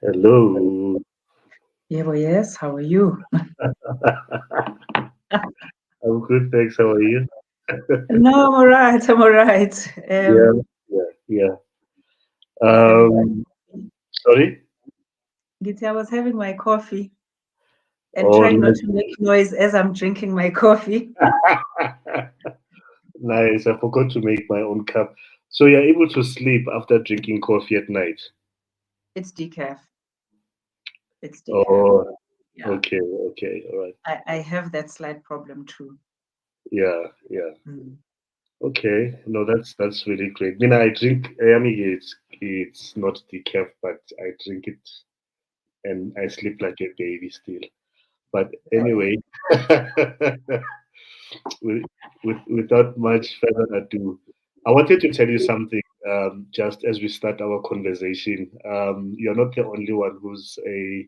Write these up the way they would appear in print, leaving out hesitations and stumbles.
Hello. Yeah, well, yes. How are you? I'm good, thanks. How are you? No, I'm all right. I'm all right. Yeah, yeah. Was having my Um, Sorry? I was having my coffee and Oh, trying not nice. to make noise as I'm drinking my coffee. Nice. I forgot to make my own cup. So you're able to sleep after drinking coffee at night? It's decaf. It's decaf. Oh, Yeah, okay, okay, all right. I have that slight problem too. Yeah, yeah. Mm. Okay. No, that's really great. I mean, I mean, it's not decaf, but I drink it and I sleep like a baby still. But Hey. anyway, with, without much further ado, I wanted to tell you something just as we start our conversation. You're not the only one who's a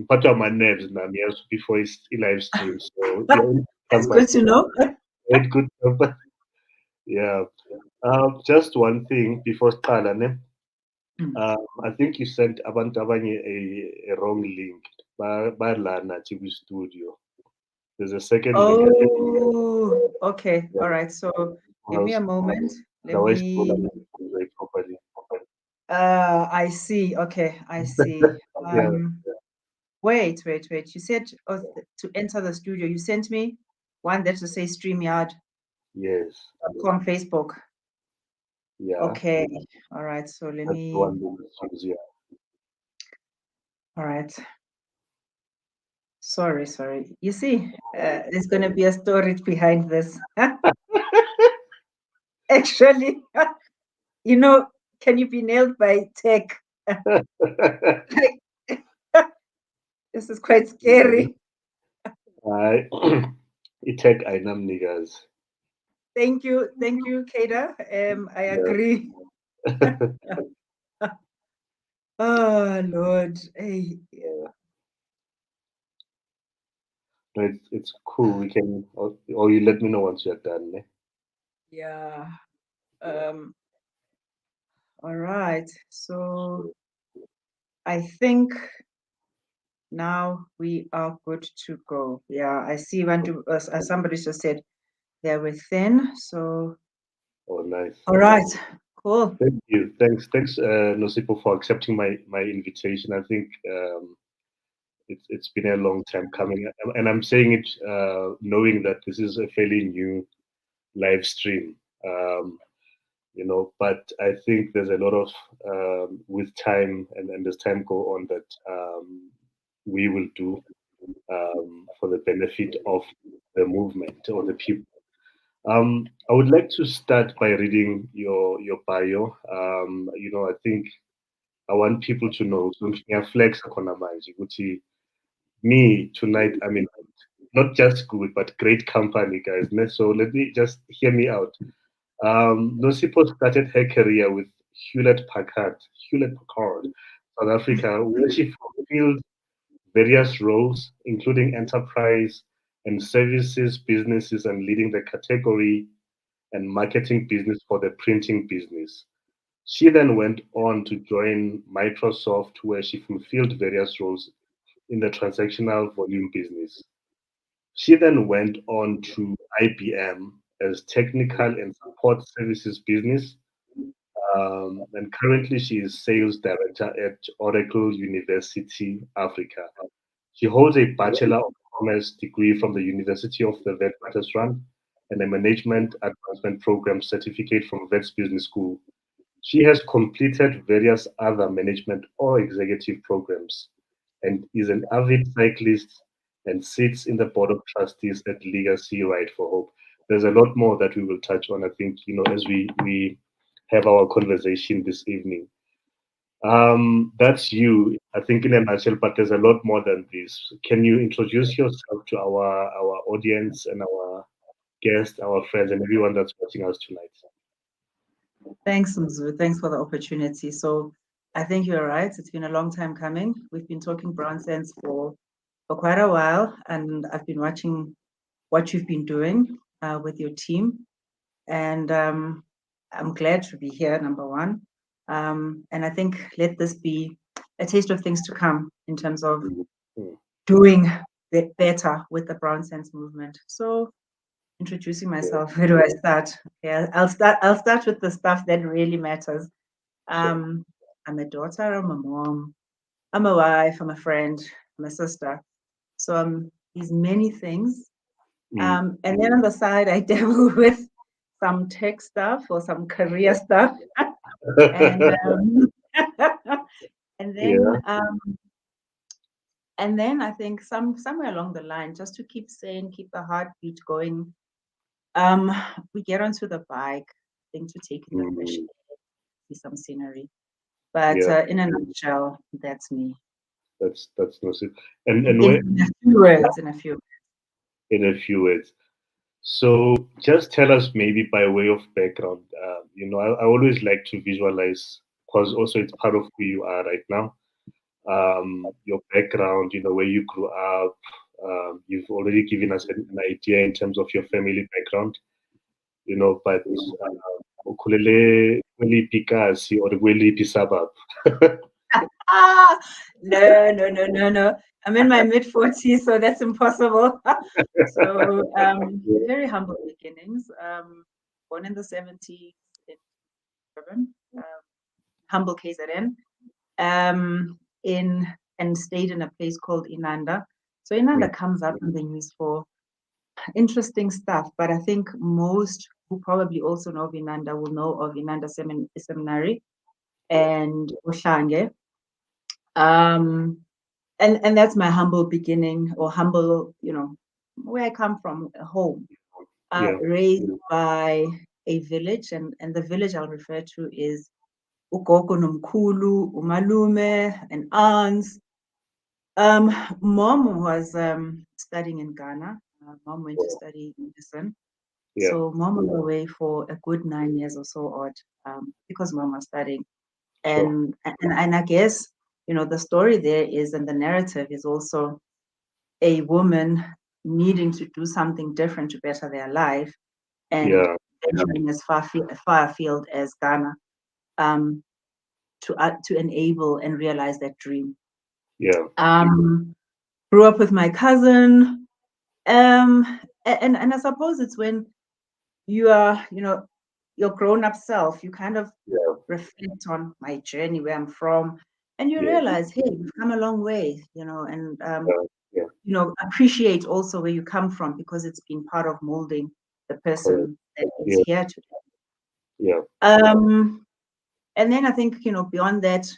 part of my nerves now yes, before it's a live stream. So you're in That's good to know. quite good. Yeah. Just one thing before Stala, ne? Mm. I think you sent abantu abanye a wrong link. Balana TV studio. There's a second link. I think Oh, okay. yeah, All right. So give me a house. moment. Let Otherwise, people are me. not convey properly. I see. Okay, I see. Yeah. Wait. You said to enter the studio. You sent me one that to say StreamYard.com Yes. Facebook. Yeah. Okay. All right. So let That's the me. one we choose. Yeah. All right. Sorry. You see, there's going to be a story behind this. Actually, you know, can you be nailed by tech? This is quite scary. I Itek Ainam niggas. Thank you, Kada. I Yeah. agree. Oh Lord, hey, Yeah. No, it's cool. We can, or you let me know once you're done. Ne? yeah. Um, all right. So I think now we are good to go. Yeah, I see when somebody just said they're within. So Oh, nice. all right, cool. Thank you. Thanks, Nosipho, for accepting my invitation. I think it's been a long time coming, and I'm saying it knowing that this is a fairly new live stream. Um, but I think there's a lot of with time and as time go on that we will do for the benefit of the movement or the people. I would like to start by reading your bio. I think I want people to know. So ngiyaflex khona manje ukuthi me tonight. I mean, not just good, but great company, guys. So let me just hear me out. Nosipho started her career with Hewlett Packard, South Africa, where she fulfilled various roles, including enterprise and services businesses, and leading the category and marketing business for the printing business. She then went on to join Microsoft, where she fulfilled various roles in the transactional volume business. She then went on to IBM as technical and support services business, and currently she is sales director at Oracle University Africa. She holds a Bachelor of Commerce degree from the University of the Witwatersrand and a Management Advancement Program certificate from Wits Business School. She has completed various other management or executive programs and is an avid cyclist and sits in the Board of Trustees at Legacy Ride4Hope. There's a lot more that we will touch on, I think, as we have our conversation this evening. That's you, I think, in a nutshell, but there's a lot more than this. Can you introduce yourself to our audience and our guests, our friends, and everyone that's watching us tonight? Thanks, Mzu. Thanks for the opportunity. So I think you're right. It's been a long time coming. We've been talking BrownSense for quite a while, and I've been watching what you've been doing with your team. And I'm glad to be here, number one. And I think let this be a taste of things to come in terms of Mm. doing better with the BrownSense movement. So introducing myself, where do I start? Yeah, I'll start with the stuff that really matters. I'm a daughter, I'm a mom, I'm a wife, I'm a friend, I'm a sister. So I'm these many things. And then on the side, I dabble with some tech stuff or some career stuff. And and then and then I think somewhere along the line, just to keep sane, keep the heartbeat going, we get onto the bike, I think to take in the fresh air, see some scenery. But in a nutshell, that's me. That's Nosipho. And In where, a few words, in a few. in a few words. So just tell us maybe by way of background. I always like to visualize because also it's part of who you are right now. Your background, where you grew up. You've already given us an idea in terms of your family background, but ukhulele kweliphi kasi or kweliphi suburb? No. I'm in my mid-40s, so that's impossible. So very humble beginnings. Born in the 70s in Durban, humble KZN. And stayed in a place called Inanda. So Inanda comes up in the news for interesting stuff, but I think most who probably also know of Inanda will know of Inanda Seminary and Oshange. And that's my humble beginning, or humble, where I come from, home. Raised by a village, and the village I'll refer to is ugogo nomkhulu, umalume, and aunts. Mom was studying in Ghana. Mom went to study medicine. So mom was away for a good 9 years or so odd, because mom was studying. And I guess, the story there is, and the narrative is also a woman needing to do something different to better their life, and venturing as far afield as Ghana, to enable and realize that dream. Grew up with my cousin, and I suppose it's when you are, your grown-up self, you kind of reflect on my journey, where I'm from, and you realize, hey, we've come a long way, and appreciate also where you come from, because it's been part of molding the person that is here today. And then I think, beyond that,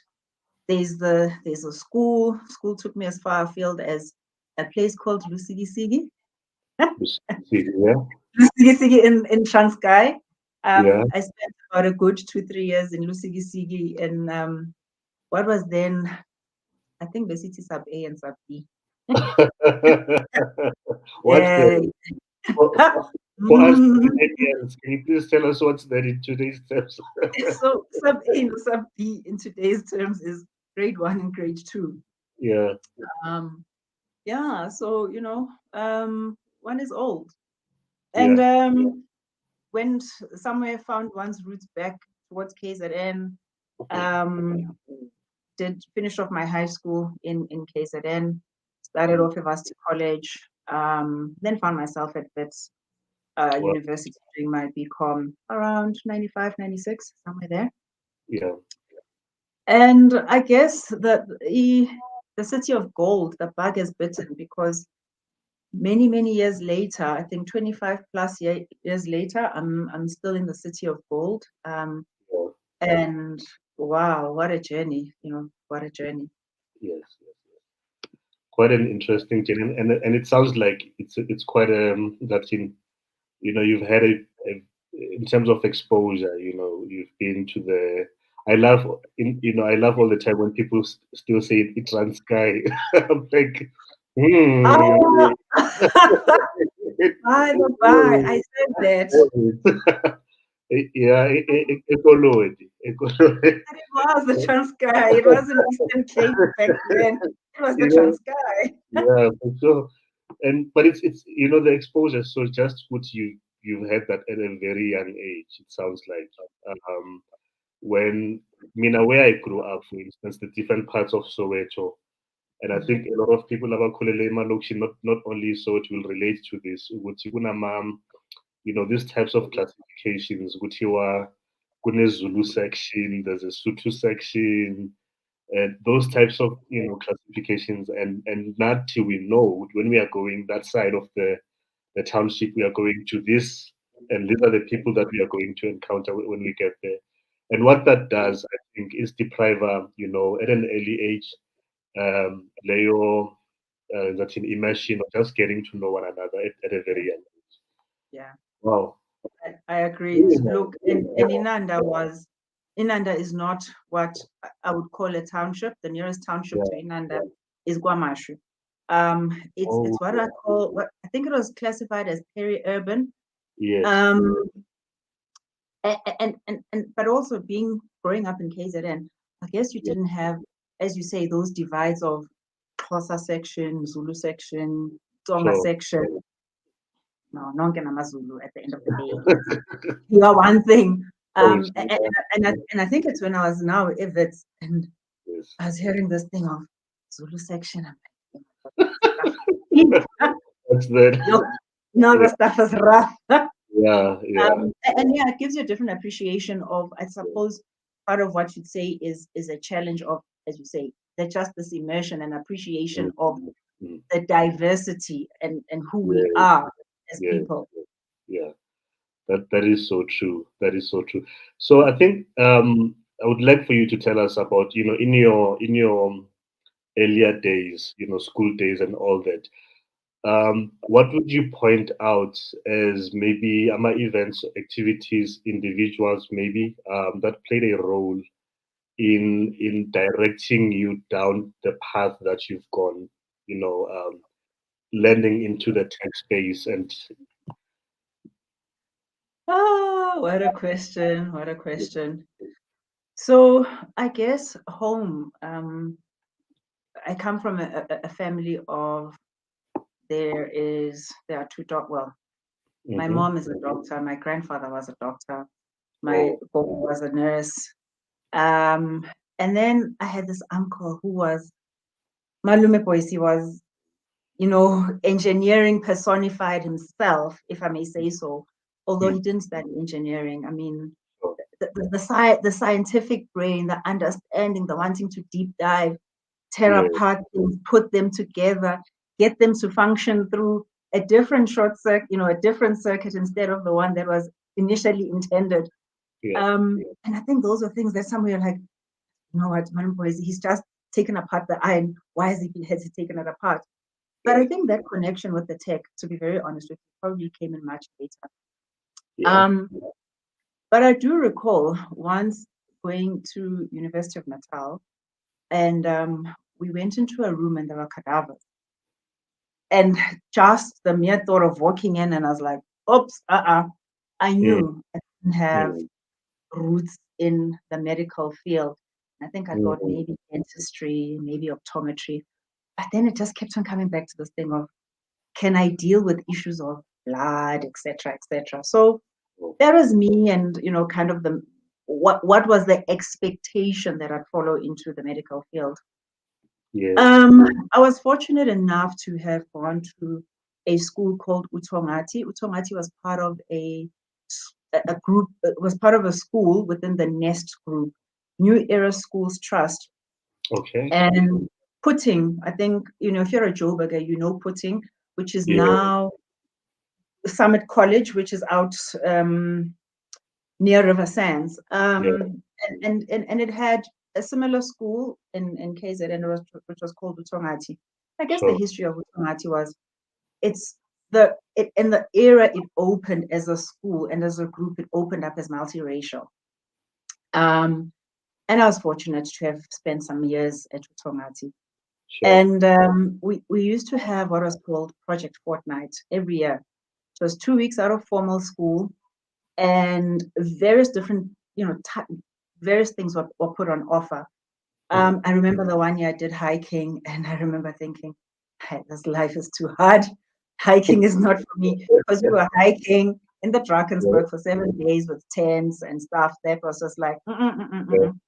there's a school. School took me as far afield as a place called Lusigisigi. Lusigisigi in Transkei. I spent about a good 2-3 years in Lusigisigi, and what was then, I think, the city sub A and sub B. For us millennials, can you please tell us what's that in today's terms? So sub A and sub B in today's terms is grade 1 and grade 2. So one is old, and went somewhere, found one's roots back towards KZN. Did finish off my high school in KZN, started off at Varsity College, then found myself at Wits University doing my BCom around 95, 96, somewhere there. And I guess that the city of gold, the bug has bitten, because many years later, I think 25 plus years later, I'm still in the city of gold. And wow, what a journey, what a journey. Yes. Quite an interesting journey, and it sounds like it's quite that you've had in terms of exposure. You've been to the. I love all the time when people still say it's Transkei. I'm like, Bye. I said that. It was the Transkei. It wasn't Eastern Cape back then. It was the Transkei. Yeah, for sure. But it's the exposure. So just what you've had that at a very young age. It sounds like when where I grew up, for instance, the different parts of Soweto, and I think a lot of people abakhulele emalokishini, not only Soweto, will relate to this. Ukuthi these types of classifications, kuthiwa kune-Zulu section, there's a Sotho section, and those types of classifications, and not till we know when we are going that side of the township, we are going to this, and these are the people that we are going to encounter when we get there. And what that does, I think, is deprive at an early age, Leo, that in immersion of just getting to know one another at a very young age. Yeah. Wow. I agree. Look, and Inanda is not what I would call a township. The nearest township to Inanda is Guamashu. It's what I call, what I think it was classified as peri-urban. Yes. But also growing up in KZN, I guess you didn't have, as you say, those divides of Xhosa section, Zulu section, Tsonga section. No, nonke namaZulu at the end of the day. You are one thing. And I think it's when I was now avid and I was hearing this thing of Zulu section. I'm like, that's that. The stuff is rough. Yeah. It gives you a different appreciation of, I suppose, part of what you'd say is a challenge of, as you say, that just this immersion and appreciation of the diversity and who we are as people. Yeah, that is so true. That is so true. So I think I would like for you to tell us about, in your earlier days, school days and all that. What would you point out as maybe events, activities, individuals maybe that played a role in directing you down the path that you've gone, landing into the tech space? And what a question. So I guess home, I come from a family of, there are two doctors. My mom is a doctor, my grandfather was a doctor, my uncle was a nurse, and then I had this uncle who was Malume Boyce. He was engineering personified himself, if I may say so, although he didn't study engineering. I mean, the scientific brain, the understanding, the wanting to deep dive, tear apart things, put them together, get them to function through a different short circuit, a different circuit instead of the one that was initially intended. And I think those are things that somewhere like, what, he's just taken apart the iron. Why has he taken it apart? But I think that connection with the tech, to be very honest with you, probably came in much later. But I do recall once going to University of Natal, and we went into a room and there were cadavers. And just the mere thought of walking in, and I was like, oops, I knew I didn't have roots in the medical field. I think I thought maybe dentistry, maybe optometry. But then it just kept on coming back to this thing of, can I deal with issues of blood, etc., etc. So that was me, and kind of what was the expectation that I'd follow into the medical field. I was fortunate enough to have gone to a school called Utongati. Utongati was part of a group, was part of a school within the NEST group, New Era Schools Trust. Okay. And Putting, I think, if you're a Joburger, Putting, which is now Summit College, which is out near River Sands. And it had a similar school in KZN, which was called Utongati. I guess the history of Utongati was, in the era it opened as a school, and as a group it opened up as multiracial. And I was fortunate to have spent some years at Utongati. And we used to have what was called Project Fortnight every year. It was 2 weeks out of formal school, and various different, various things were put on offer. I remember the one year I did hiking, and I remember thinking, hey, this life is too hard. Hiking is not for me, because we were hiking in the Drakensberg for 7 days with tents and stuff. That was just like,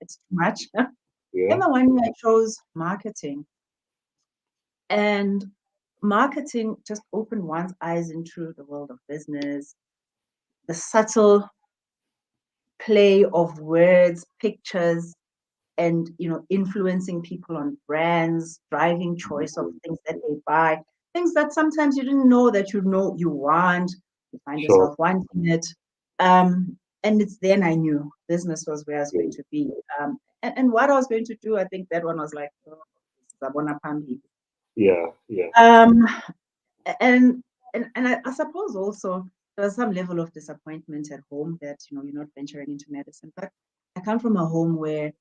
it's too much. And the one year I chose marketing. And marketing just opened one's eyes into the world of business, the subtle play of words, pictures, and influencing people on brands, driving choice of things that they buy, things that sometimes you didn't know that you want. You find yourself wanting it. And it's then I knew business was where I was going to be. And what I was going to do, I think that one was like, Sabona Pambi. And I suppose also there was some level of disappointment at home that you're not venturing into medicine. But I come from a home where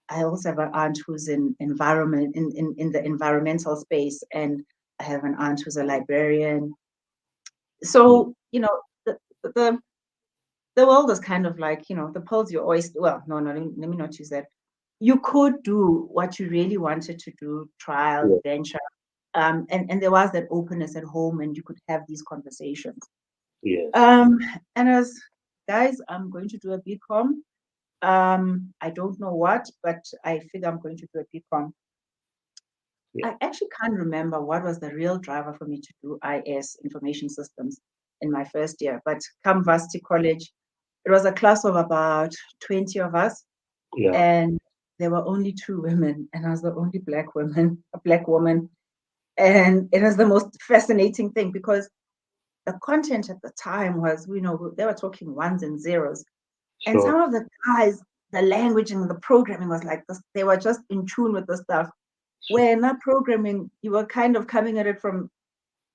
I also have an aunt who's in the environmental space, and I have an aunt who's a librarian. So the world is kind of like the pearls you oyster. Well, no, let me not use that. You could do what you really wanted to do, trial, venture. And there was that openness at home, and you could have these conversations. And as guys, I'm going to do a BCom. I don't know what, but I figure I'm going to do a BCom. I actually can't remember what was the real driver for me to do IS, information systems, in my first year. But come Varsity College, it was a class of about 20 of us, and there were only 2 women, and I was the only black woman. And it was the most fascinating thing because the content at the time was, they were talking ones and zeros. Sure. And some of the guys, the language and the programming was like this. They were just in tune with the stuff. Sure. Where in that programming, you were kind of coming at it from,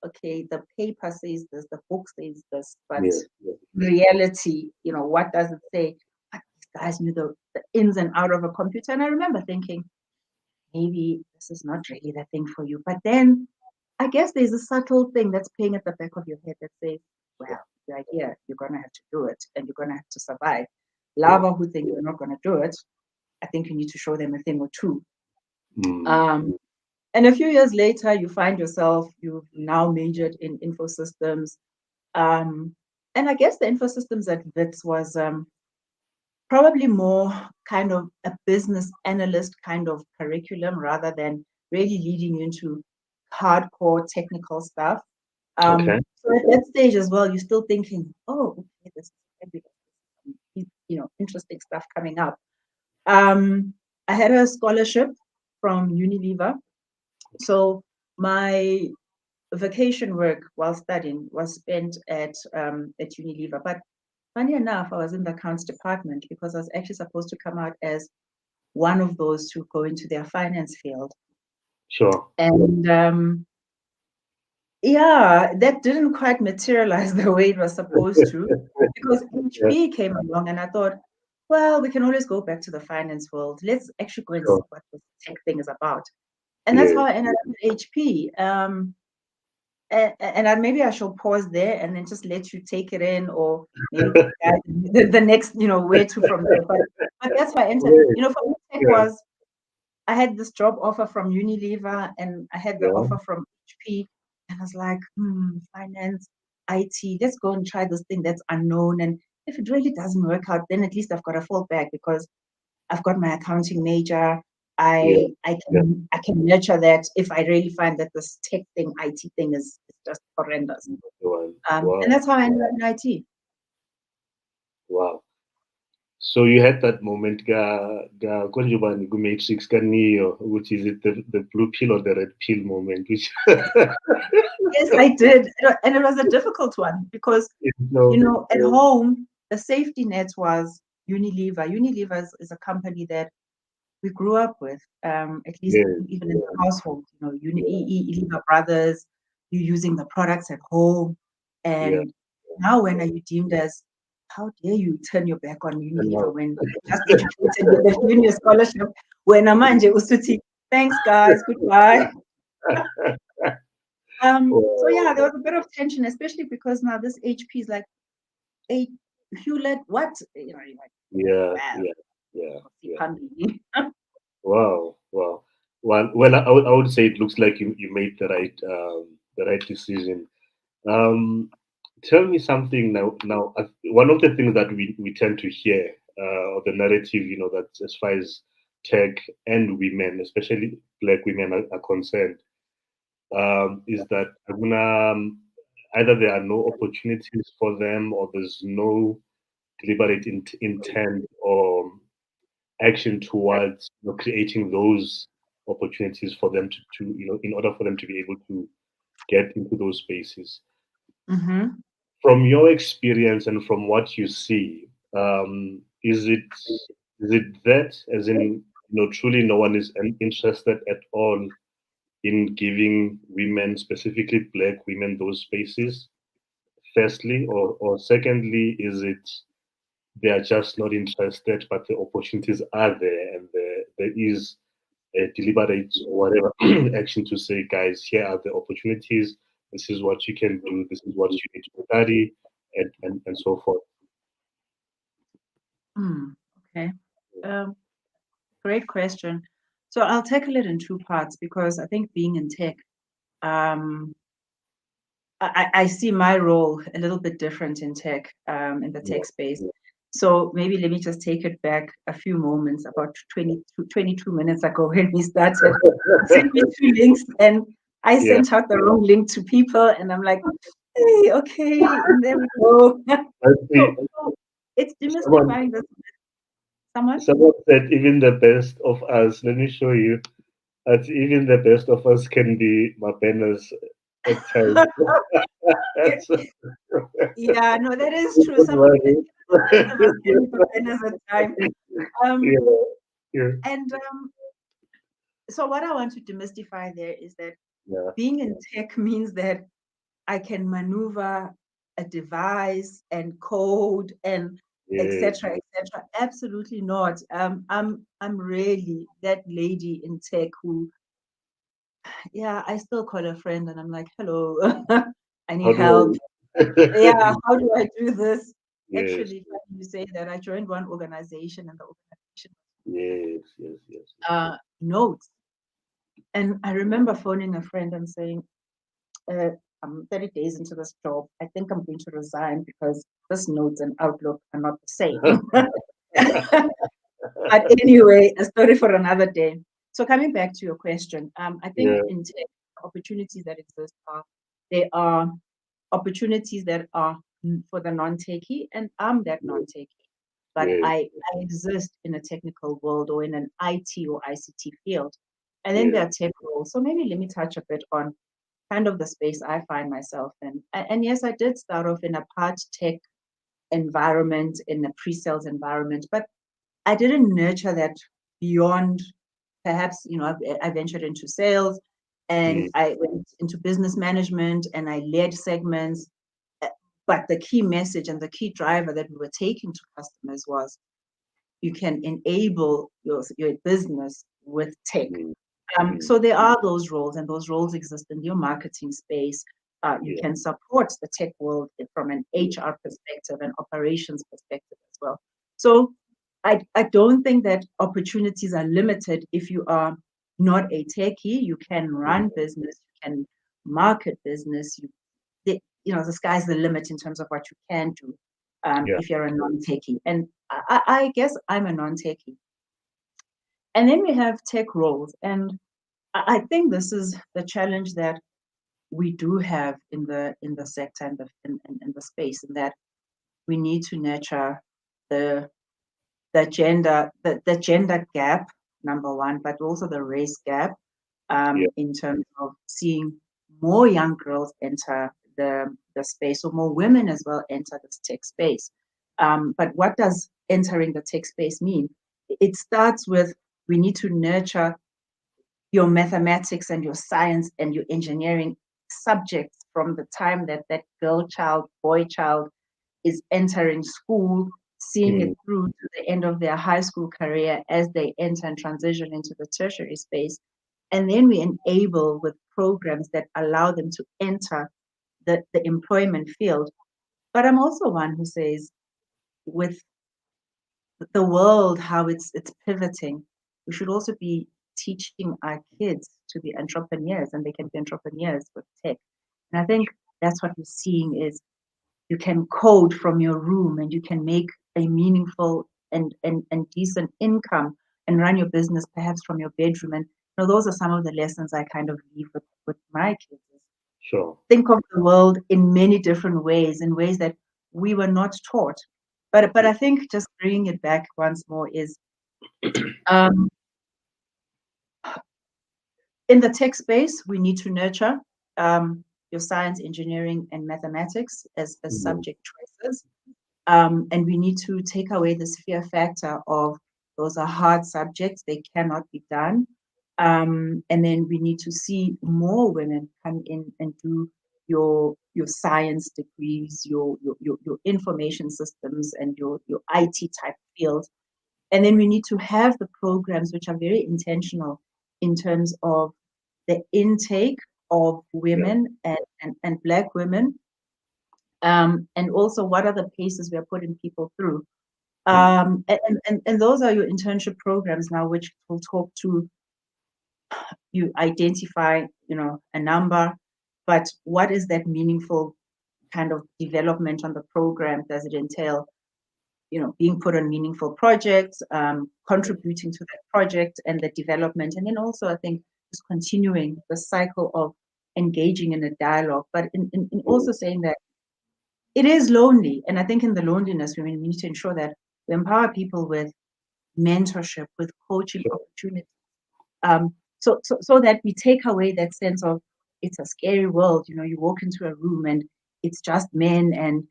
okay, the paper says this, the book says this, but reality, what does it say? But these guys knew the ins and out of a computer. And I remember thinking, maybe this is not really the thing for you. But then I guess there's a subtle thing that's playing at the back of your head that says, well, you're here, you're going to have to do it, and you're going to have to survive. Lava who think you're not going to do it, I think you need to show them a thing or two. And a few years later, you find yourself, you've now majored in infosystems. And I guess the infosystems at Wits was probably more kind of a business analyst kind of curriculum rather than really leading you into hardcore technical stuff. So at that stage as well, you're still thinking, oh, okay, this is interesting stuff coming up. I had a scholarship from Unilever. So my vacation work while studying was spent at Unilever. But funny enough, I was in the accounts department because I was actually supposed to come out as one of those to go into their finance field. Sure. And that didn't quite materialize the way it was supposed to because HP came along, and I thought, well, we can always go back to the finance world. Let's actually go and see what this tech thing is about. And that's how I ended up at HP. And maybe I shall pause there and then just let you take it in, or maybe the next, where to from there. But that's why I entered. For me, tech was, I had this job offer from Unilever, and I had the offer from HP, and I was like, finance, IT, let's go and try this thing that's unknown. And if it really doesn't work out, then at least I've got a fallback because I've got my accounting major. I can nurture that if I really find that this tech thing, IT thing is just horrendous. And that's how I ended up in IT. Wow. So you had that moment, Matrix, which is it the blue pill or the red pill moment? Which Yes, I did. And it was a difficult one because, at home, the safety net was Unilever. Unilever is a company that we grew up with, at least even in the household, Unilever brothers, you're using the products at home. And now when are you deemed as, how dare you turn your back on Unilever when you just educated with the junior scholarship? When Amanje Usuti, thanks guys, goodbye. So yeah, there was a bit of tension, especially because now this HP is like, hey, Hewlett, what? Wow. Well, I would say it looks like you made the right decision. tell me something now. Now, one of the things that we tend to hear, or the narrative, that as far as tech and women, especially Black women, are concerned, is that either there are no opportunities for them, or there's no deliberate intent or action towards creating those opportunities for them to in order for them to be able to get into those spaces. Mm-hmm. From your experience and from what you see, is it that, as in, truly no one is interested at all in giving women, specifically Black women, those spaces? Firstly, or secondly, is it they are just not interested, but the opportunities are there, and there is a deliberate or whatever action to say, guys, here are the opportunities. This is what you can do. This is what you need to study, and so forth. Okay. Great question. So I'll tackle it in two parts because I think being in tech, I see my role a little bit different in tech, in the tech space. So maybe let me just take it back a few moments, about 22 minutes ago when we started. Sent me two links and I sent out the wrong link to people and I'm like, hey, okay, and there we go. So it's demystifying this. Someone said even the best of us, let me show you, that even the best of us can be Mabena's at times. Yeah, no, that is true. Some of us can be Mabena's at time. And so what I want to demystify there is that being in tech means that I can maneuver a device and code and etc. etc. Absolutely not. I'm really that lady in tech who, I still call a friend and I'm like, hello, I need help. Yeah, how do I do this? Actually, you say that I joined one organization and the organization notes. And I remember phoning a friend and saying, I'm 30 days into this job. I think I'm going to resign because this notes and Outlook are not the same. But anyway, a story for another day. So coming back to your question, I think in tech, opportunities that exist there are opportunities that are for the non-techie, and I'm that non-techie. But I exist in a technical world or in an IT or ICT field. And then there are tech roles. So maybe let me touch a bit on kind of the space I find myself in. And yes, I did start off in a part tech environment, in a pre-sales environment, but I didn't nurture that beyond perhaps, I ventured into sales and I went into business management and I led segments. But the key message and the key driver that we were taking to customers was you can enable your business with tech. So there are those roles, and those roles exist in your marketing space. You can support the tech world from an HR perspective and operations perspective as well. So I don't think that opportunities are limited if you are not a techie. You can run business, you can market business. The sky's the limit in terms of what you can do if you're a non-techie. And I guess I'm a non-techie. And then we have tech roles. And I think this is the challenge that we do have in the sector and in the space, in that we need to nurture the gender gap, number one, but also the race gap in terms of seeing more young girls enter the space, or more women as well enter this tech space. But what does entering the tech space mean? It starts with, we need to nurture your mathematics and your science and your engineering subjects from the time that girl child, boy child is entering school, seeing it through to the end of their high school career as they enter and transition into the tertiary space. And then we enable with programs that allow them to enter the employment field. But I'm also one who says, with the world, how it's pivoting, we should also be teaching our kids to be entrepreneurs, and they can be entrepreneurs with tech. And I think that's what we're seeing is you can code from your room, and you can make a meaningful and decent income and run your business perhaps from your bedroom. And those are some of the lessons I kind of leave with my kids. Sure. Think of the world in many different ways, in ways that we were not taught. But I think just bringing it back once more is in the tech space, we need to nurture your science, engineering, and mathematics as subject choices. And we need to take away this fear factor of those are hard subjects, they cannot be done. And then we need to see more women come in and do your science degrees, your information systems, and your IT type fields. And then we need to have the programs which are very intentional in terms of the intake of women and Black women, and also what are the paces we are putting people through. And those are your internship programs now, which will talk to you identify, a number, but what is that meaningful kind of development on the program? Does it entail, being put on meaningful projects, contributing to that project and the development, and then also I think just continuing the cycle of engaging in a dialogue, but in also saying that it is lonely, and I think in the loneliness we need to ensure that we empower people with mentorship, with coaching opportunities, so that we take away that sense of it's a scary world. You walk into a room and it's just men, and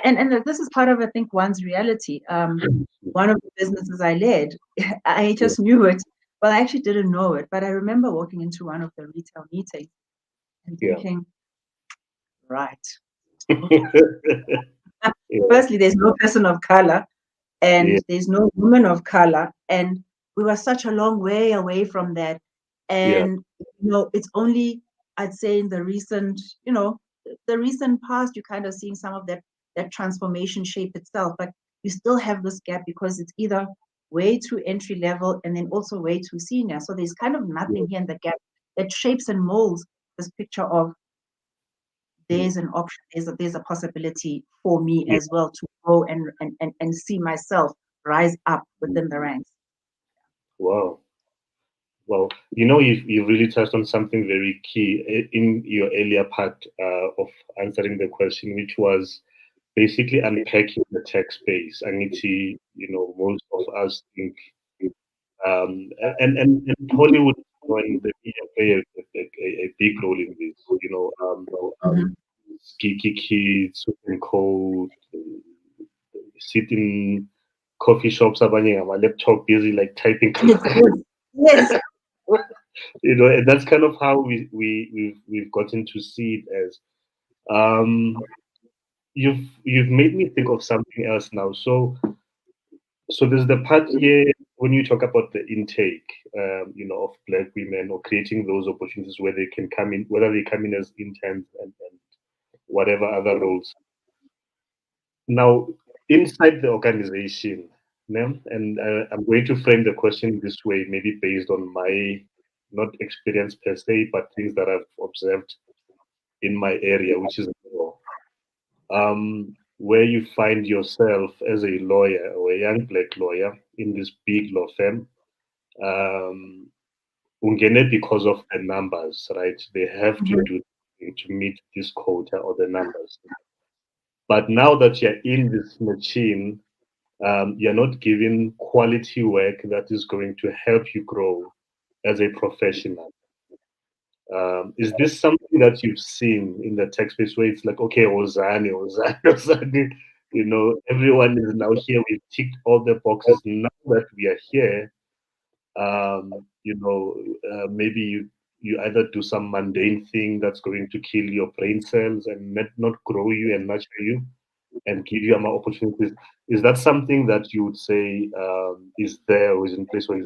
and this is part of, I think, one's reality. One of the businesses I led, I just knew it. Well, I actually didn't know it, but I remember walking into one of the retail meetings and thinking, right. Firstly, there's no person of color, and there's no woman of color, and we were such a long way away from that. And it's only, I'd say, in the recent past, you're kind of seeing some of that transformation shape itself, but you still have this gap because it's either way too entry level and then also way too senior. So there's kind of nothing here in the gap that shapes and molds this picture of there's an option, there's a possibility for me as well to grow and see myself rise up within the ranks. Wow. Well, you've really touched on something very key in your earlier part of answering the question, which was basically unpacking the tech space. Angithi, most of us think, and Hollywood and the media play a big role in this. Geeky kids who can code, sit in coffee shops, abanye ngama laptop busy like typing. Yes. And that's kind of how we've gotten to see it as. You've made me think of something else now. So there's the part here when you talk about the intake, of Black women, or creating those opportunities where they can come in, whether they come in as interns and whatever other roles. Now, inside the organization, and I'm going to frame the question this way, maybe based on my not experience per se, but things that I've observed in my area, which is law. Where you find yourself as a lawyer or a young Black lawyer in this big law firm, ungene because of the numbers, right? They have to do to meet this quota or the numbers. But now that you're in this machine, you're not given quality work that is going to help you grow as a professional. Is this something that you've seen in the tech space where it's like, okay, Ozani, everyone is now here. We've ticked all the boxes. Now that we are here, maybe you either do some mundane thing that's going to kill your brain cells and not grow you and nurture you and give you more opportunities. Is that something that you would say is there or is in place, or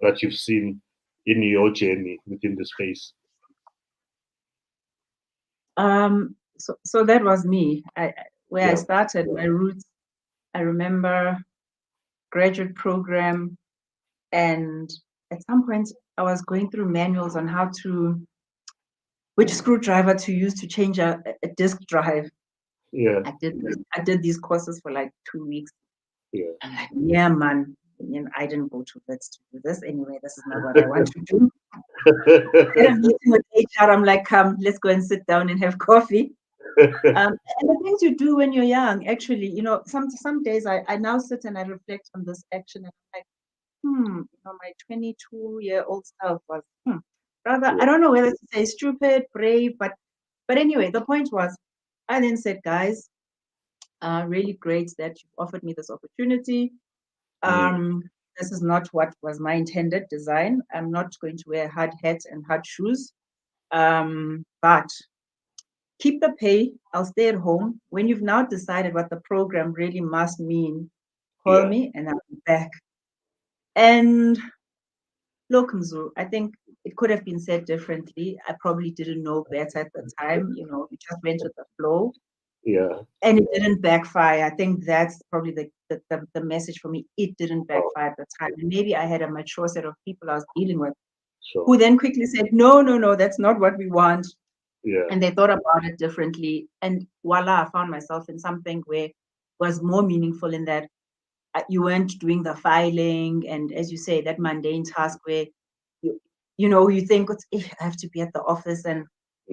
that you've seen in your journey within the space? So that was me. I started my roots. I remember graduate program, and at some point I was going through manuals on which screwdriver to use to change a disk drive. Yeah. I did these courses for like 2 weeks. Yeah. I'm like, yeah, man. I didn't go to Wits to do this anyway. This is not what I want to do. Had a meeting with HR. I'm like, come, let's go and sit down and have coffee. And the things you do when you're young, actually, some days I now sit and I reflect on this action and I'm like, my 22-year-old self was, rather, I don't know whether to say stupid, brave, but anyway, the point was, I then said, guys, really great that you've offered me this opportunity. This is not what was my intended design. I'm not going to wear hard hats and hard shoes. But keep the pay. I'll stay at home. When you've now decided what the program really must mean, call me and I'll be back. And look, Mzu, I think it could have been said differently. I probably didn't know better at the time. We just went with the flow. Yeah. And it didn't backfire. I think that's probably the message for me. It didn't backfire at the time. And maybe I had a mature set of people I was dealing with who then quickly said, no, that's not what we want. Yeah. And they thought about it differently. And voila, I found myself in something where was more meaningful in that you weren't doing the filing. And as you say, that mundane task where you think, I have to be at the office and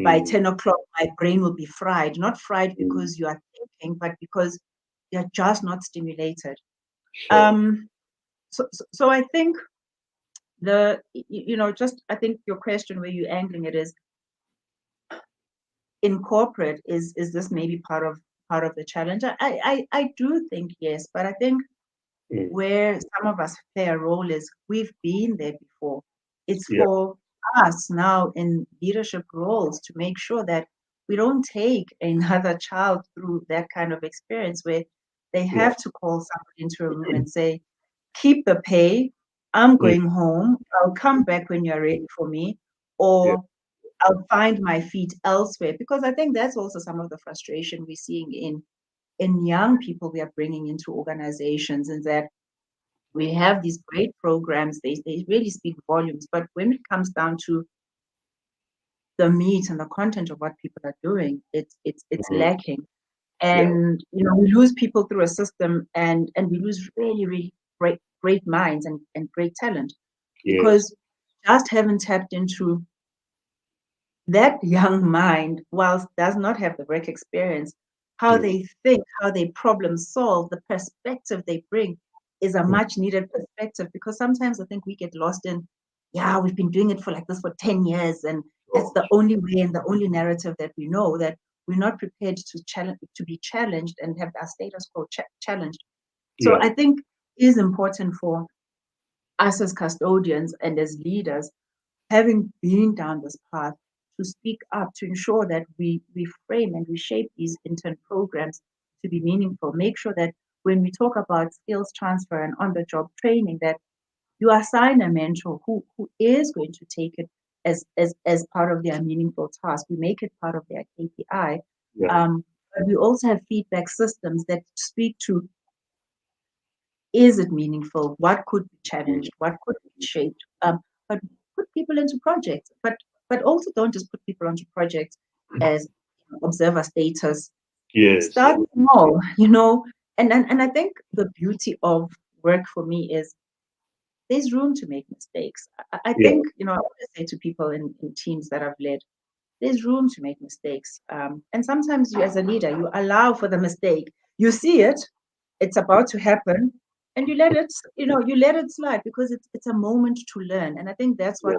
by 10 o'clock, my brain will be fried. Not fried because you are thinking, but because you're just not stimulated. Sure. So I think I think your question where you're angling it is, in corporate, is this maybe part of the challenge? I do think yes, but I think where some of us play a role is we've been there before. It's for us now in leadership roles to make sure that we don't take another child through that kind of experience where they have to call somebody into a room and say, keep the pay, I'm going home, I'll come back when you're ready for me, or I'll find my feet elsewhere. Because I think that's also some of the frustration we're seeing in young people we are bringing into organizations, and that we have these great programs, they really speak volumes, but when it comes down to the meat and the content of what people are doing, it's lacking. And we lose people through a system, and we lose really, really great minds and great talent because just haven't tapped into that young mind, whilst does not have the work experience, how they think, how they problem solve, the perspective they bring is a much needed perspective, because sometimes I think we get lost in, we've been doing it for like this for 10 years and that's the only way and the only narrative that we know, that we're not prepared to be challenged and have our status quo challenged. So I think it is important for us as custodians and as leaders, having been down this path, to speak up, to ensure that we frame and we shape these intern programs to be meaningful. Make sure that when we talk about skills transfer and on-the-job training, that you assign a mentor who is going to take it as part of their meaningful task. We make it part of their KPI. But we also have feedback systems that speak to, is it meaningful? What could be challenged? What could be shaped? But put people into projects, but also don't just put people onto projects as observer status. Start small, and I think the beauty of work for me is there's room to make mistakes. I think, I always say to people in teams that I've led, there's room to make mistakes. And sometimes you, as a leader, you allow for the mistake. You see it, it's about to happen, and you let it slide, because it's a moment to learn. And I think that's what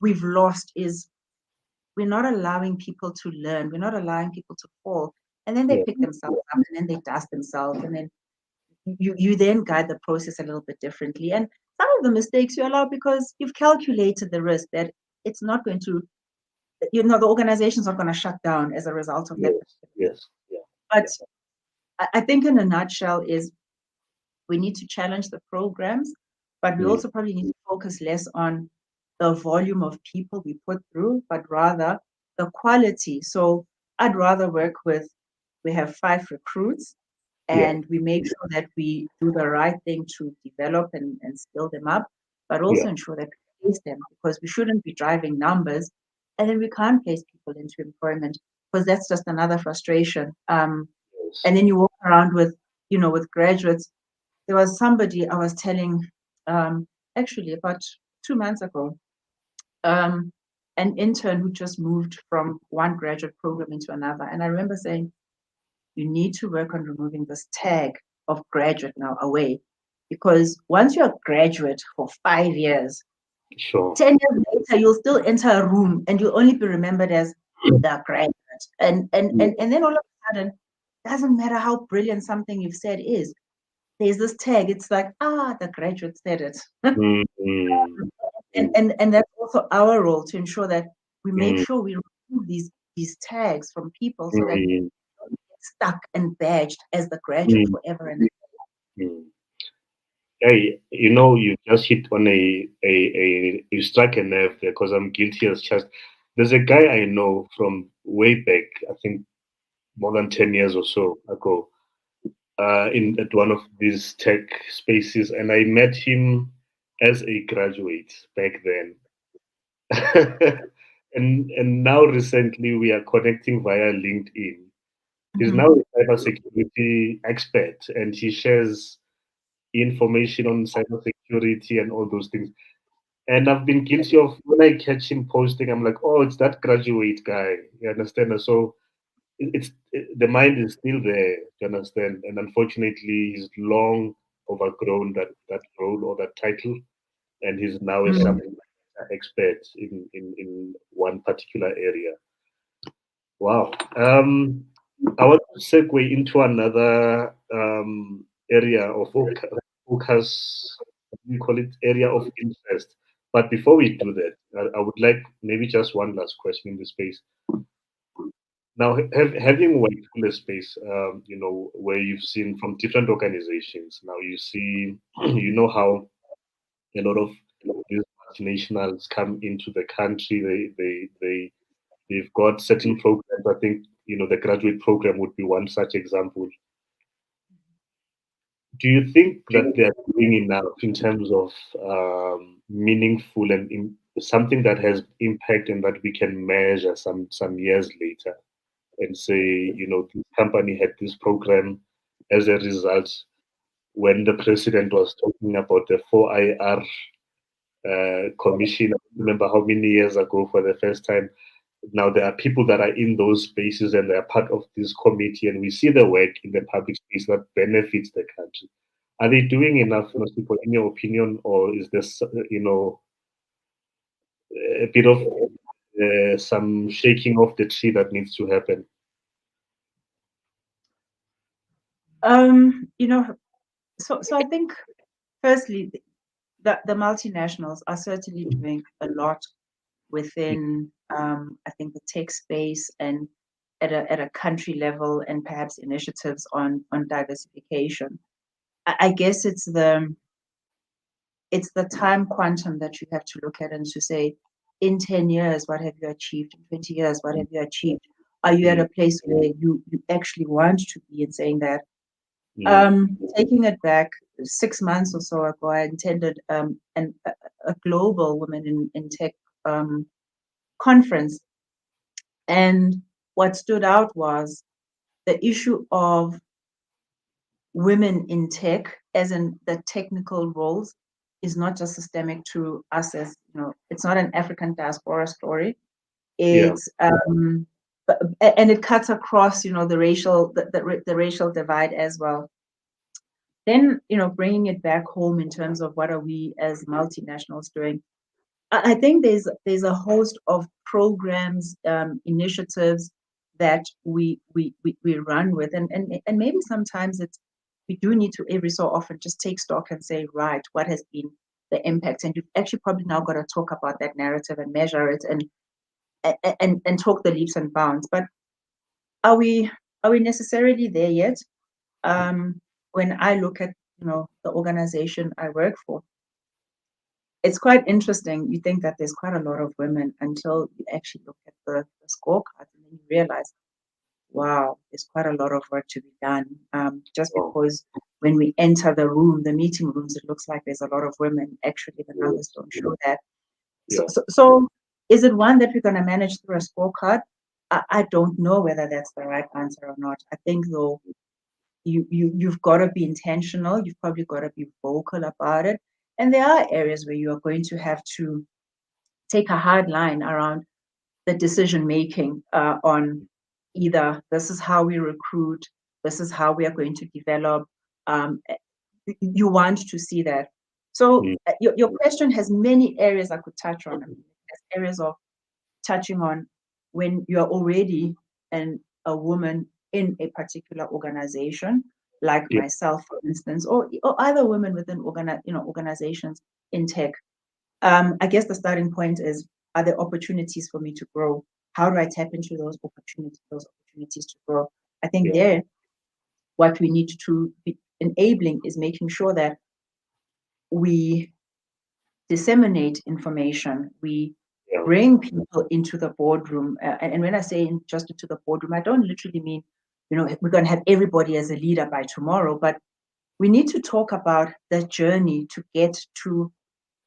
we've lost, is we're not allowing people to learn. We're not allowing people to fall. And then they pick themselves up, and then they dust themselves, and then you then guide the process a little bit differently. And some of the mistakes you allow because you've calculated the risk that it's not going to, the organization's not going to shut down as a result of that. But I think in a nutshell is we need to challenge the programs, but we also probably need to focus less on the volume of people we put through, but rather the quality. So I'd rather work with, we have 5 recruits, and we make sure that we do the right thing to develop and skill them up, but also ensure that we place them, because we shouldn't be driving numbers and then we can't place people into employment. because that's just another frustration. Yes. And then you walk around with, with graduates. There was somebody I was telling, actually about 2 months ago, an intern who just moved from one graduate program into another. And I remember saying, you need to work on removing this tag of graduate now away. Because once you're a graduate for 5 years, Sure. 10 years later, you'll still enter a room and you'll only be remembered as the graduate. And then all of a sudden, doesn't matter how brilliant something you've said is, there's this tag. It's like, the graduate said it. Mm-hmm. And that's also our role, to ensure that we make Mm-hmm. sure we remove these tags from people, so that they Mm-hmm. don't get stuck and badged as the graduate forever and ever. Hey, you just hit on you struck a nerve there, because I'm guilty as charged. There's a guy I know from way back, I think more than 10 years or so ago, at one of these tech spaces, and I met him as a graduate back then. And now recently we are connecting via LinkedIn. He's now a cybersecurity expert, and he shares information on cybersecurity and all those things. And I've been guilty of, when I catch him posting, I'm like, oh, it's that graduate guy. You understand? And so the mind is still there. You understand? And unfortunately, he's long overgrown that role or that title, and he's now a subject matter expert in one particular area. Wow. I want to segue into another area of focus, we call it area of interest. But before we do that, I would like maybe just one last question in this space. Now, having worked in the space, where you've seen from different organizations, now you see, how a lot of these multinationals come into the country. They've got certain programs. I think, the graduate program would be one such example. Do you think that they're doing enough in terms of meaningful and something that has impact and that we can measure some years later and say, this company had this program as a result, when the president was talking about the 4IR commission, I don't remember how many years ago, for the first time. Now there are people that are in those spaces and they are part of this committee, and we see the work in the public space that benefits the country. Are they doing enough, Nosipho, in your opinion, or is this, a bit of some shaking of the tree that needs to happen? So I think, firstly, the multinationals are certainly doing a lot within, I think, the tech space, and at a country level, and perhaps initiatives on diversification. I guess it's the time quantum that you have to look at, and to say, in 10 years, what have you achieved? In 20 years, what have you achieved? Are you at a place where you actually want to be, in saying that? Taking it back 6 months or so ago, I attended a global women in tech conference, and what stood out was the issue of women in tech, as in the technical roles, is not just systemic to us, as it's not an African diaspora story. It's and it cuts across, the racial divide as well. Then, bringing it back home in terms of what are we as multinationals doing, I think there's a host of programs, initiatives that we run with, and maybe sometimes we do need to, every so often, just take stock and say, right, what has been the impact? And you've actually probably now got to talk about that narrative and measure it, and talk the leaps and bounds. But are we necessarily there yet? When I look at the organization I work for, it's quite interesting. You think that there's quite a lot of women until you actually look at the scorecard, and then you realize, wow, there's quite a lot of work to be done. Just because when we enter the room, the meeting rooms, it looks like there's a lot of women. Actually, the numbers don't show that. So is it one that we're going to manage through a scorecard? I don't know whether that's the right answer or not. I think though, you've got to be intentional. You've probably got to be vocal about it. And there are areas where you are going to have to take a hard line around the decision making on either this is how we recruit, this is how we are going to develop. You want to see that. So your question has many areas I could touch on. I mean, there's areas of touching on when you're already a woman in a particular organization, like myself, for instance, or other women within organizations in tech. I guess the starting point is, are there opportunities for me to grow? How do I tap into those opportunities to grow? I think there, what we need to be enabling is making sure that we disseminate information, we bring people into the boardroom. And when I say just into the boardroom, I don't literally mean, we're going to have everybody as a leader by tomorrow, but we need to talk about the journey to get to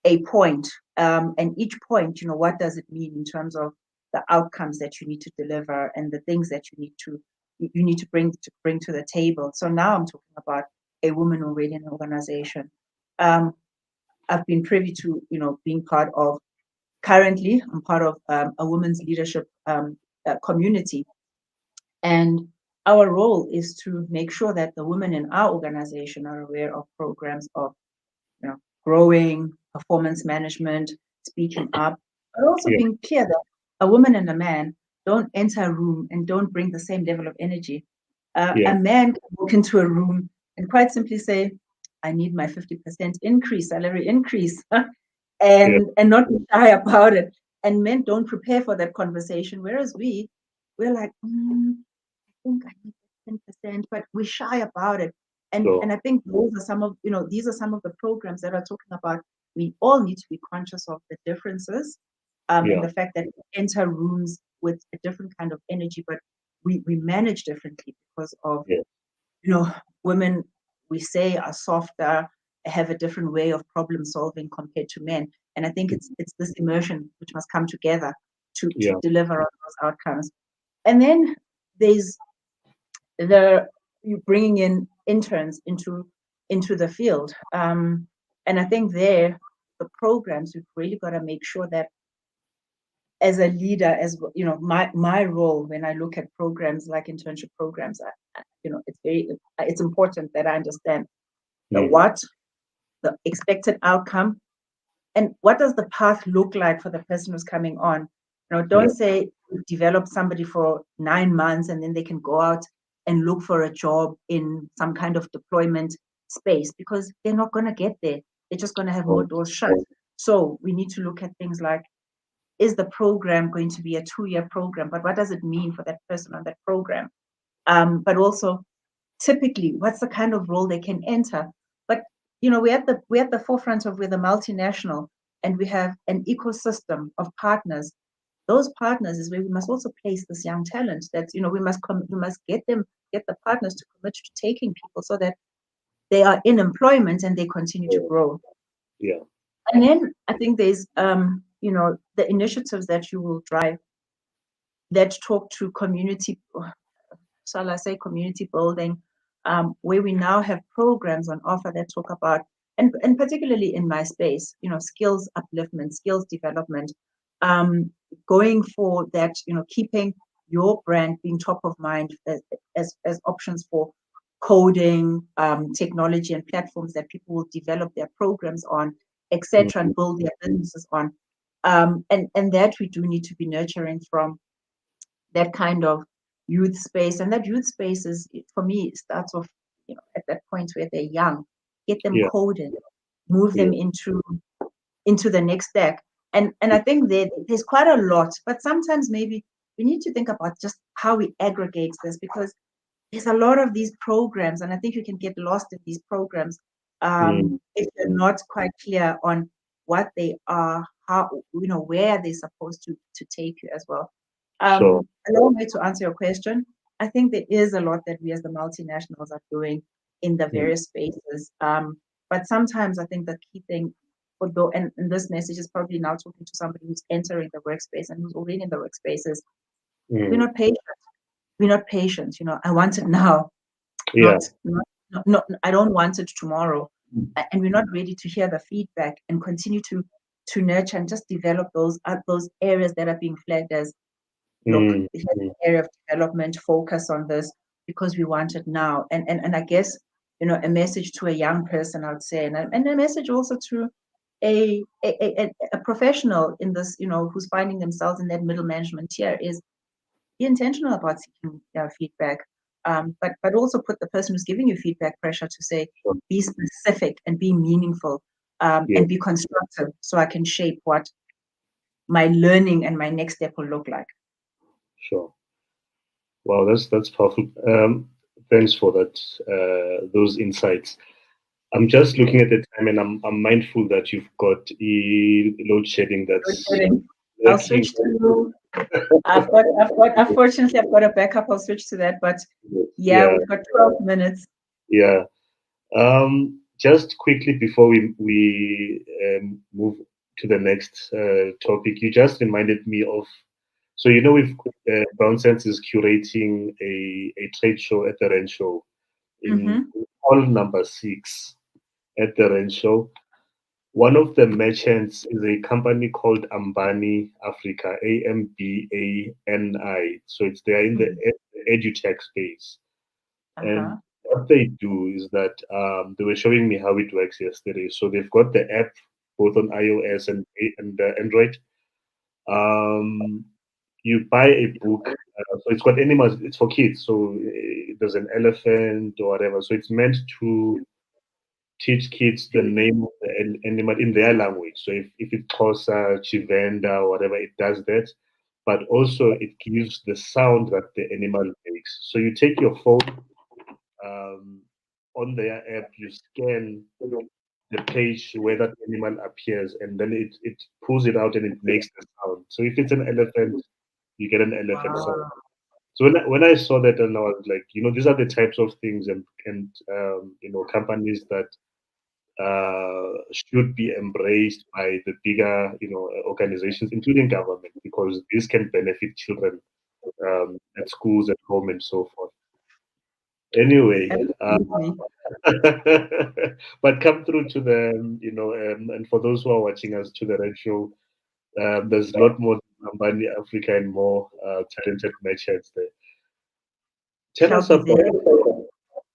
a point. And each point, what does it mean in terms of the outcomes that you need to deliver and the things that you need to bring to the table. So now I'm talking about a woman already in an organization. I've been privy to, being part of, currently, I'm part of a women's leadership community. And our role is to make sure that the women in our organization are aware of programs of, growing, performance management, speaking up, but also being clear that a woman and a man don't enter a room and don't bring the same level of energy. A man can walk into a room and quite simply say, I need my 50% salary increase, and not be shy about it. And men don't prepare for that conversation, whereas we're like, I think I need 10%, but we're shy about it. And I think those are some of, these are some of the programs that are talking about, we all need to be conscious of the differences, and the fact that we enter rooms with a different kind of energy, but we manage differently because of, women, we say, are softer, have a different way of problem solving compared to men. And I think it's this immersion which must come together to deliver on those outcomes. And then there's you bringing in interns into the field. And I think there, the programs, we've really got to make sure that as a leader, as my role when I look at programs like internship programs, it's important that I understand the expected outcome, and what does the path look like for the person who's coming on. Don't say develop somebody for 9 months and then they can go out and look for a job in some kind of deployment space, because they're not going to get there. They're just going to have more doors shut. So we need to look at things like, is the program going to be a 2-year program? But what does it mean for that person on that program? But also, typically, what's the kind of role they can enter? But we're at the forefront of, we're the multinational, and we have an ecosystem of partners. Those partners is where we must also place this young talent. That we must get the partners to commit to taking people so that they are in employment and they continue to grow. And then I think there's the initiatives that you will drive that talk to community, shall I say, community building, where we now have programs on offer that talk about, and particularly in my space, skills upliftment, skills development, going for that, keeping your brand being top of mind as options for coding, technology and platforms that people will develop their programs on, etc., and build their businesses on. And that we do need to be nurturing from that kind of youth space. And that youth space is, for me, it starts off, at that point where they're young, get them coded, move them into the next stack. And I think there's quite a lot, but sometimes maybe we need to think about just how we aggregate this, because there's a lot of these programs, and I think you can get lost in these programs if you're not quite clear on what they are, how, where they're supposed to take you as well. A long way to answer your question. I think there is a lot that we as the multinationals are doing in the various spaces. But sometimes I think the key thing, and this message is probably now talking to somebody who's entering the workspace and who's already in the workspaces, We're not patient. We're not patient. I want it now. Yeah. Not, I don't want it tomorrow. And we're not ready to hear the feedback and continue to nurture and just develop those areas that are being flagged as, look, it's an area of development, focus on this because we want it now. And I guess, a message to a young person, I would say, and a message also to a professional in this, who's finding themselves in that middle management tier is be intentional about seeking feedback. But also put the person who's giving you feedback pressure to say, be specific and be meaningful, and be constructive so I can shape what my learning and my next step will look like. Sure. Wow, that's powerful. Thanks for that, those insights. I'm just looking at the time, and I'm mindful that you've got load shedding. I'll switch to. Unfortunately, I've got a backup. I'll switch to that, but we've got 12 minutes. Yeah. Just quickly before we move to the next topic, you just reminded me of. So we've BrownSense is curating a trade show at the Rand Show in hall number 6 at the Rand Show. One of the merchants is a company called Ambani Africa, Ambani. So they're in the edutech space. And what they do is that they were showing me how it works yesterday. So they've got the app both on iOS and Android. You buy a book, so it's got animals. It's for kids. So there's an elephant or whatever. So it's meant to teach kids the name of the animal in their language. So if it's Xhosa, Chivenda, or whatever, it does that. But also it gives the sound that the animal makes. So you take your phone, on their app, you scan the page where that animal appears, and then it pulls it out and it makes the sound. So if it's an elephant, you get an elephant sound. So when I saw that, and I was like, these are the types of things and companies that should be embraced by the bigger organizations, including government, because this can benefit children at schools, at home, and so forth. Anyway, but come through to the and for those who are watching us to the Red Show, there's a lot more Ambani Africa and more talented merchants there. Tell us about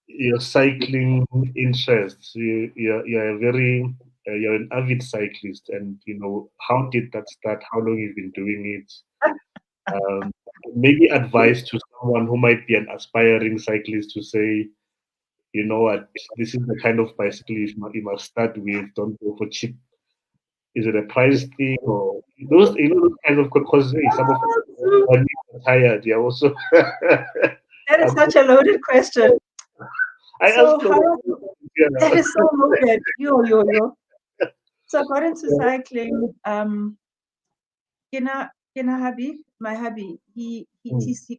your cycling interests. You're an avid cyclist, and how did that start? How long you've been doing it? Maybe advice to someone who might be an aspiring cyclist to say, you know what, this is the kind of bicycle you must start with. Don't go for cheap. Is it a price thing or those kinds of, because some of them are tired. Yeah, also. That is such a loaded question. That is so loaded. Yo. So I got into cycling. My hubby, he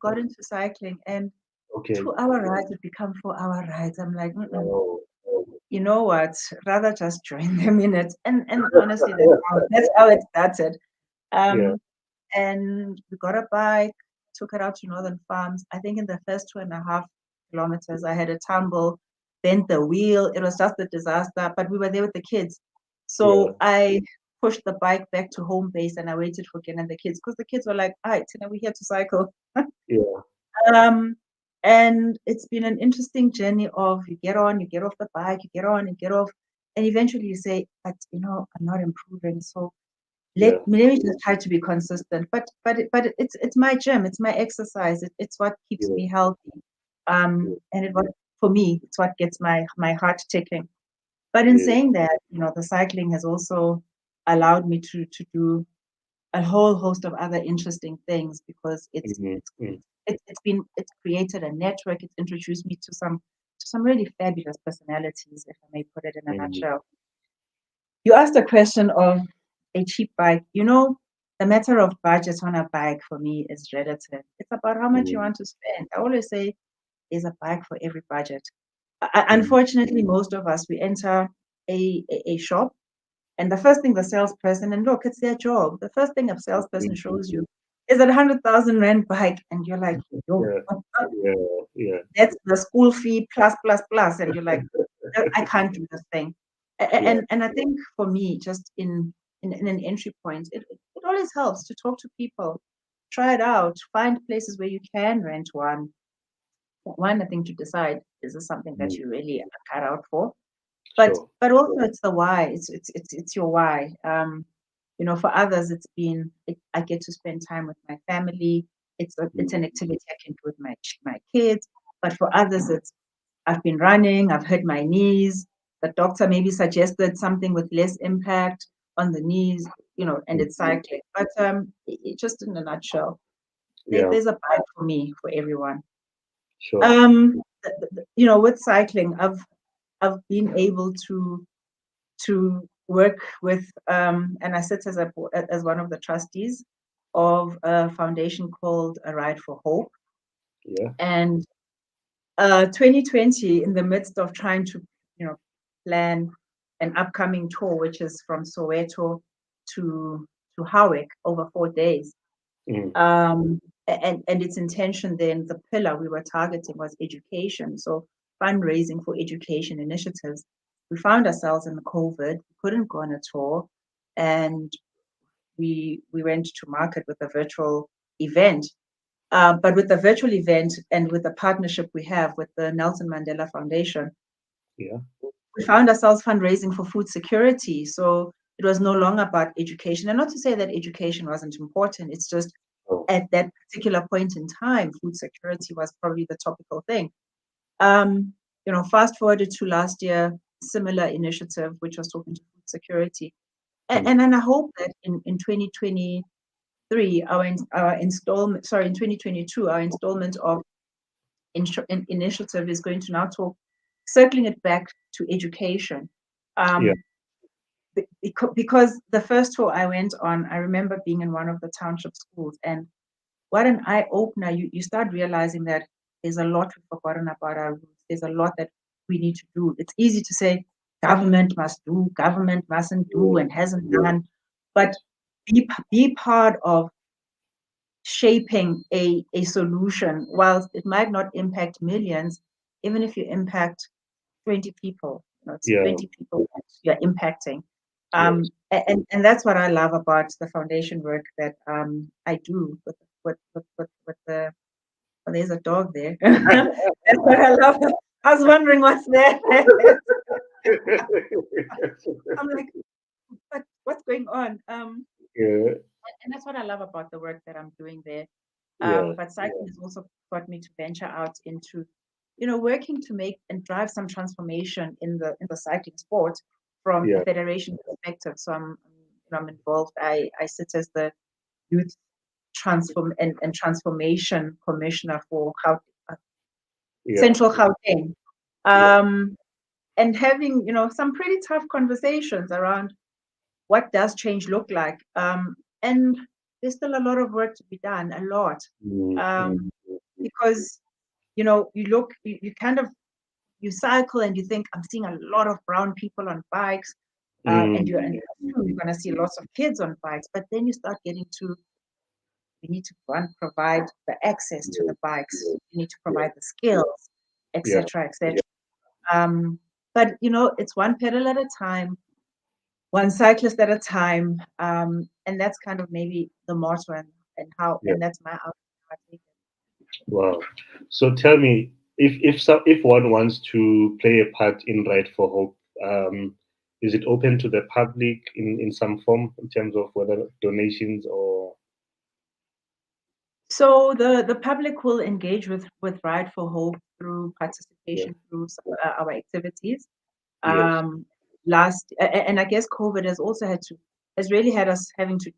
got into cycling, and 2-hour rides would become 4-hour rides. I'm like, you know what? Rather just join them in it. And honestly, that's how it started. And we got a bike, took it out to Northern Farms. I think in the first 2.5 kilometers, I had a tumble, bent the wheel. It was just a disaster, but we were there with the kids. So I pushed the bike back to home base and I waited for Ken and the kids, because the kids were like, all right, Tina, we're here to cycle. And it's been an interesting journey of you get on, you get off the bike, you get on, you get off, and eventually you say, but I'm not improving. So let me just try to be consistent. But it's my gym, it's my exercise, it's what keeps me healthy. And for me, it's what gets my heart ticking. But in saying that, the cycling has also allowed me to do a whole host of other interesting things, because it's created a network. It's introduced me to some really fabulous personalities, if I may put it in a nutshell. You asked a question of a cheap bike. The matter of budget on a bike for me is relative. It's about how much you want to spend. I always say there's a bike for every budget. Unfortunately, most of us, we enter a shop, and the first thing the salesperson, and look, it's their job. The first thing a salesperson shows you is it 100,000 rand bike? And you're like, yo, Yeah. that's the school fee plus, plus, plus. And you're like, I can't do this thing. And I think for me, just in an entry point, it always helps to talk to people, try it out, find places where you can rent one. One, I think, to decide, is this something that you really are cut out for? But also it's the why. It's your why. For others, it's been I get to spend time with my family. It's an activity I can do with my kids. But for others, it's I've been running. I've hurt my knees. The doctor maybe suggested something with less impact on the knees. And it's cycling. But just in a nutshell, there's a bike for me, for everyone. Sure. With cycling, I've been able to work with, and I sit as one of the trustees of a foundation called Ride4Hope. Yeah. And 2020, in the midst of trying to, plan an upcoming tour, which is from Soweto to Howick over 4 days. And its intention then, the pillar we were targeting was education. So fundraising for education initiatives. We found ourselves in COVID, we couldn't go on a tour, and we went to market with a virtual event. But with the virtual event and with the partnership we have with the Nelson Mandela Foundation, we found ourselves fundraising for food security. So it was no longer about education. And not to say that education wasn't important, it's just at that particular point in time, food security was probably the topical thing. Fast forwarded to last year, similar initiative, which was talking to food security. And then I hope that in 2023, in 2022, our installment of initiative is going to now talk, circling it back to education. Because the first tour I went on, I remember being in one of the township schools, and what an eye-opener. You start realizing that there's a lot we've forgotten about our roots. There's a lot that we need to do. It's easy to say government must do, government mustn't do, and hasn't done. But be part of shaping a solution. Whilst it might not impact millions, even if you impact 20 people, it's 20 people that you're impacting. And that's what I love about the foundation work that I do with the. Oh, there's a dog there. That's what I love. I was wondering what's there. I'm like, but what's going on? And that's what I love about the work that I'm doing there. But cycling has also got me to venture out into, working to make and drive some transformation in the cycling sport from the federation perspective. So I'm involved. I sit as the youth transformation commissioner for Central Gauteng, and having some pretty tough conversations around what does change look like, and there's still a lot of work to be done, a lot, because you cycle and you think, I'm seeing a lot of brown people on bikes, and you're going to see lots of kids on bikes, but then you start getting to, we need to provide the access to the bikes. We need to provide the skills, etc., etc. But it's one pedal at a time, one cyclist at a time, and that's kind of maybe the motto and how, and that's my outlook. Wow. So tell me, if one wants to play a part in Ride4Hope, is it open to the public in some form in terms of whether donations or? So the public will engage with Ride4Hope through participation through our activities. And I guess COVID has also has really had us having to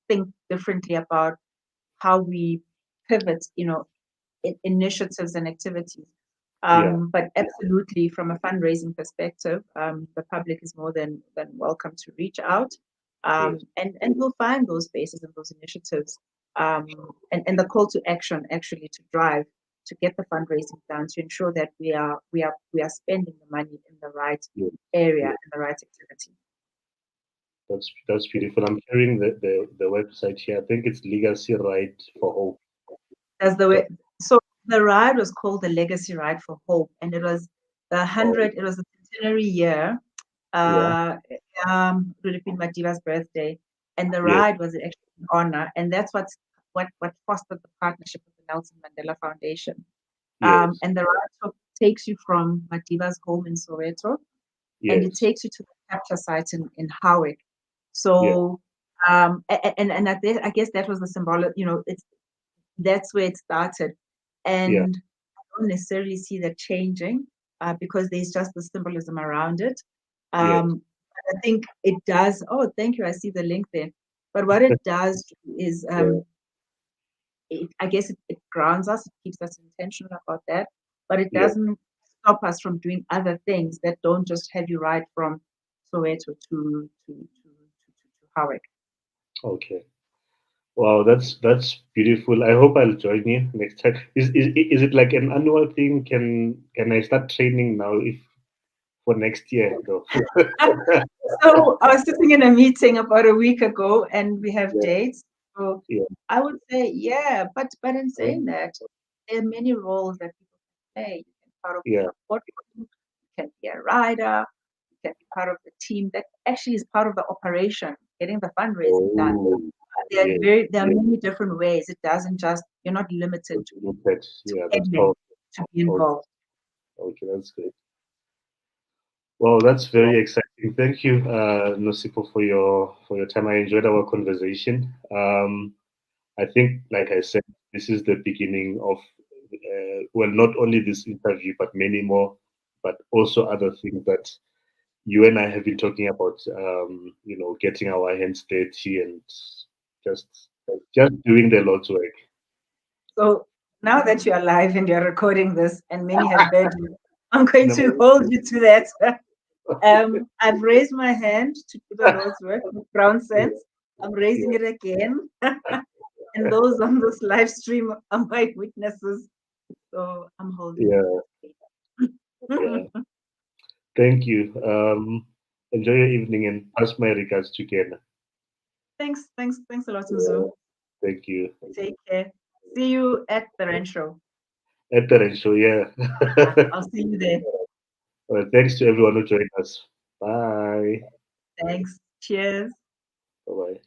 think differently about how we pivot, initiatives and activities. But absolutely, from a fundraising perspective, the public is more than welcome to reach out, and we'll find those spaces and those initiatives, and the call to action actually to drive to get the fundraising done to ensure that we are spending the money in the right area and the right activity. That's beautiful. I'm sharing the website here. I think it's Legacy Ride4Hope. That's the way. So the ride was called the Legacy Ride4Hope, and it was it was the centenary year. It would have been Madiba's birthday, and the ride was actually an honor, and that's what fostered the partnership with the Nelson Mandela Foundation. Yes. And the ride takes you from Madiba's home in Soweto, Yes. and it takes you to the capture site in Howick. So, and I guess that was the symbolic, that's where it started. And I don't necessarily see that changing because there's just the symbolism around it. I think it does. Oh, thank you. I see the link there. But what it does is, I guess it grounds us, it keeps us intentional about that, but it doesn't stop us from doing other things that don't just have you ride from Soweto to Howick. Okay. Wow, that's beautiful. I hope I'll join you next time. Is it like an annual thing? Can I start training now if for next year though? So I was sitting in a meeting about a week ago and we have dates. So I would say, but in saying that, there are many roles that people can play. You can be part of the support group, you can be a rider, you can be part of the team that actually is part of the operation, getting the fundraising done. There are many different ways. It doesn't just, you're not limited to be involved. Okay, that's great. Well, that's very exciting. Thank you, Nosipho, for your time. I enjoyed our conversation. I think, like I said, this is the beginning of, well, not only this interview, but many more, but also other things that you and I have been talking about. Getting our hands dirty and just doing the Lord's work. So now that you're alive and you're recording this, and many have heard you, I'm going to hold you to that. I've raised my hand to do the Lord's work with BrownSense. I'm raising it again. And those on this live stream are my witnesses. So I'm holding it. Thank you. Enjoy your evening and pass my regards to Ken. Thanks a lot, Mzu. Thank you. Take care. See you at the Rand Show. At the Rand Show, I'll see you there. Well, thanks to everyone who joined us. Bye. Thanks. Cheers. Bye-bye.